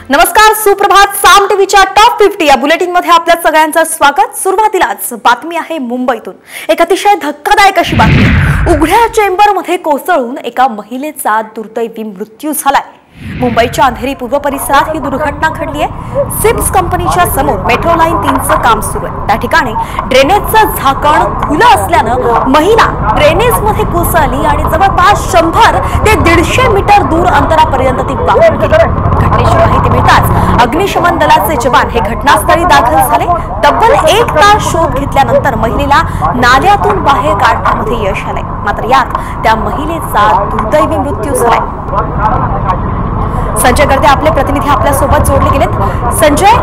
नमस्कार, सुप्रभात. साम टीव्हीच्या टॉप 50 या बुलेटिन मध्ये आपल्या सगळ्यांचं स्वागत. सुरुवातीलाच बातमी आहे मुंबईतून. एक अतिशय धक्कादायक अशी बातमी. उघड्या चेंबरमध्ये कोसळून एका महिलेचा दुर्दैवी मृत्यू झालाय. मुंबईच्या अंधेरी पूर्व परिसरात ही दुर्घटना घडली आहे. सिप्स कंपनीच्या समोर मेट्रो लाईन 3चं काम सुरू आहे. त्या ठिकाणी ड्रेनेजचं झाकण खुलं असल्यानं महिला ड्रेनेजमध्ये कोसळली आणि जवळपास 100 ते 150 मीटर दूर अंतरापर्यंत ती वाहून गेली. घटनेची माहिती मिळताच अग्निशमन दलाचे जवान हे घटनास्थळी दाखल झाले. तब्बल 1 तास शोध घेतल्यानंतर महिलेला नाल्यातून बाहेर काढण्यामध्ये यश आले. मात्र यात त्या महिलेचा दुर्दैवी मृत्यू झालाय. संजय गर्दे आपले प्रतिनिधी आपल्या सोबत जोडले गेलेत. संजय,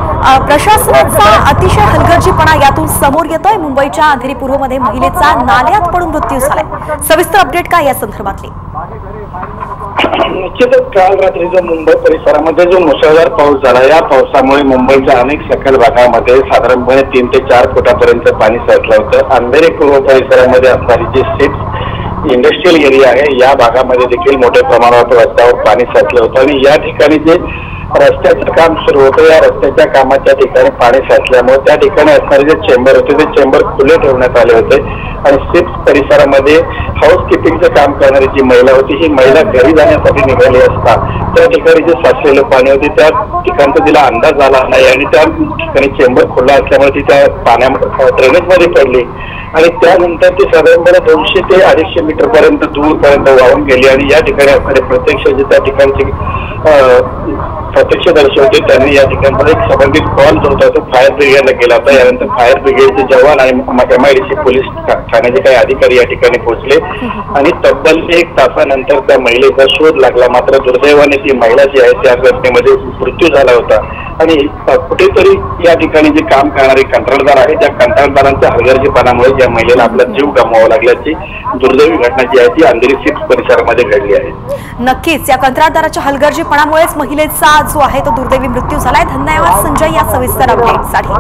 प्रशासनाचा अतिशय हलगर्जीपणा यातून समोर येतोय. मुंबईच्या अंधेरी पूर्वमध्ये महिलेचा नाल्यात पडून मृत्यू झालाय. सविस्तर अपडेट काय या संदर्भातली? निश्चितच काल रात्री जो मुंबई परिसरामध्ये जो मुसळधार पाऊस झाला, या पावसामुळे मुंबईच्या अनेक सखल भागामध्ये साधारणपणे 3 ते 4 फुटापर्यंत पाणी साचलं होतं. अंधेरी पूर्व परिसरामध्ये असणारी जी सिप्स इंडस्ट्रियल एरिया आहे, या भागामध्ये देखील मोठ्या प्रमाणावर रस्त्यावर पाणी साचलं होतं आणि या ठिकाणी जे रस्त्याचं काम सुरू होतं, या रस्त्याच्या कामाच्या ठिकाणी पाणी साचल्यामुळे त्या ठिकाणी असणारे जे चेंबर होते ते चेंबर खुले ठेवण्यात आले होते आणि सिप्स परिसरामध्ये हाऊसकीपिंगचं काम करणारी जी महिला होती, ही महिला घरी जाण्यासाठी निघाली असता त्या ठिकाणी जे साचलेलं पाणी होते त्या ठिकाणचा तिला अंदाज आला नाही आणि त्या ठिकाणी चेंबर खुला असल्यामुळे ती त्या पाण्यामध्ये ड्रेनेजमध्ये पडली आणि त्यानंतर ती साधारणपणे 200 ते 250 मीटर पर्यंत दूरपर्यंत वाहून गेली आणि या ठिकाणी असणारे प्रत्यक्ष जे त्या ठिकाणचे प्रत्यक्षदर्शी होते त्यांनी या ठिकाणचा एक संबंधित कॉल जो होता तो फायर ब्रिगेडला केला होता. यानंतर फायर ब्रिगेडचे जवान आणि MIDC पोलीस ठाण्याचे काही अधिकारी या ठिकाणी पोहोचले आणि तब्बल 1 तासानंतर त्या महिलेचा शोध लागला. मात्र दुर्दैवाने ती महिला जी आहे त्या घटनेमध्ये मृत्यू झाला होता आणि कुठेतरी या ठिकाणी जे काम करणारे कंत्राटदार आहे त्या कंत्राटदारांच्या हलगर्जीपणामुळे या महिलेला आपला जीव गमवावा लागल्याची दुर्दैवी घटना जी आहे ती अंधेरी सिप्स परिसरामध्ये घडली आहे. नक्कीच या कंत्राटदाराच्या हलगर्जीपणामुळेच महिलेचा जो आहे तो दुर्दैवी मृत्यू झालाय. धन्यवाद संजय या सविस्तर अपडेटसाठी.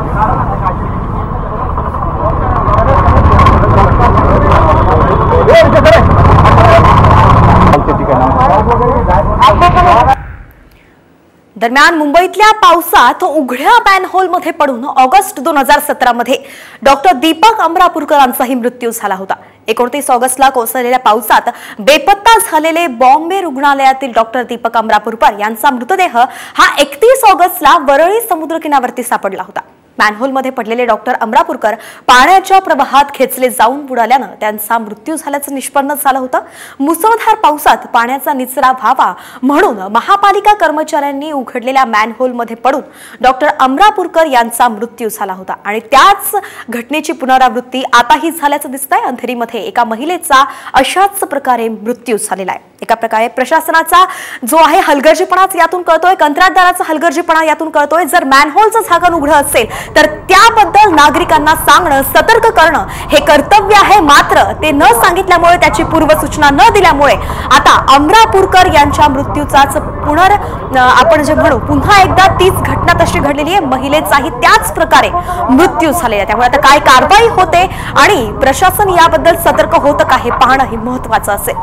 दरम्यान मुंबईतल्या पावसात उघड्या मॅनहोलमध्ये पडून ऑगस्ट 2017 मध्ये डॉक्टर दीपक अमरापूरकरांचाही मृत्यू झाला होता. 29 ऑगस्टला कोसळलेल्या पावसात बेपत्ता झालेले बॉम्बे रुग्णालयातील डॉक्टर दीपक अमरापूरकर यांचा मृतदेह हा 31 ऑगस्टला वरळी समुद्रकिनाऱ्यावरती सापडला होता. मॅनहोलमध्ये पडलेले डॉक्टर अमरापूरकर पाण्याच्या प्रवाहात खेचले जाऊन बुडाल्यानं त्यांचा मृत्यू झाल्याचं निष्पन्न झालं होतं. मुसळधार पावसात पाण्याचा निचरा व्हावा म्हणून महापालिका कर्मचाऱ्यांनी उघडलेल्या मॅनहोलमध्ये पडून डॉक्टर अमरापूरकर यांचा मृत्यू झाला होता आणि त्याच घटनेची पुनरावृत्ती आताही झाल्याचं दिसतंय. अंधेरीमध्ये एका महिलेचा अशाच प्रकारे मृत्यू झालेला आहे. एका प्रकारे प्रशासनाचा जो आहे हलगर्जीपणाच यातून कळतोय, कंत्राटदाराचा हलगर्जीपणा यातून कळतोय. जर मॅनहोलचं झाकण उघडं असेल तर त्याबद्दल नागरिकांना सांगणं, सतर्क करणं हे कर्तव्य आहे. मात्र ते न सांगितल्यामुळे, त्याची पूर्वसूचना न दिल्यामुळे आता अमरापूरकर यांच्या मृत्यूचाच आपण जे म्हणू पुन्हा एकदा तीच घटना तशी घडलेली आहे. महिलेचाही त्याच प्रकारे मृत्यू झालेला आहे. त्यामुळे आता काय कारवाई होते आणि प्रशासन याबद्दल सतर्क होतं का हे पाहणं हे महत्त्वाचं असेल.